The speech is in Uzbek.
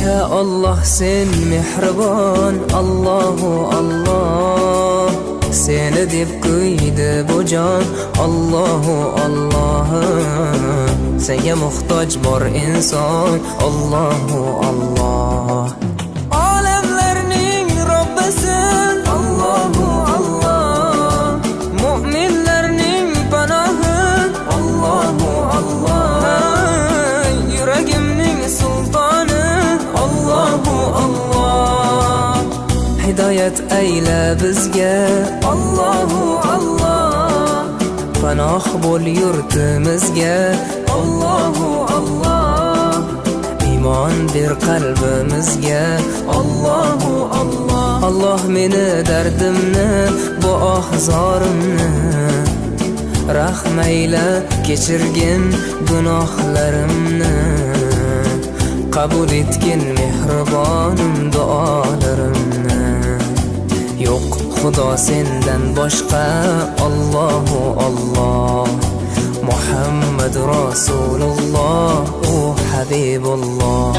Ya Allah sen mehribon, Allahu Allah. Seni deb kuydi bu jon, Allahu Allah. Senga muhtoj bor inson, Allahu Allah. Olamlarning Robbisin, Allahu Allah. Mu'minlarning panohi, Allahu Allah. Yuragimning sultoni, Allahu Allah. Hidayat ayla bizga, Allahu Allah. Panoh bo'l yurtimizga, Allahu Allah. Iymon ber qalbimizga, Allahu Allah. Allah meni dardimni, bu ohzorimni rahmayla kechirgin gunohlarimni. Qabul etgin mehribonim duolarimni. Yo'q Xudo sendan boshqa, Allahu Allah. Muhammad Rasululloh, u Habibulloh.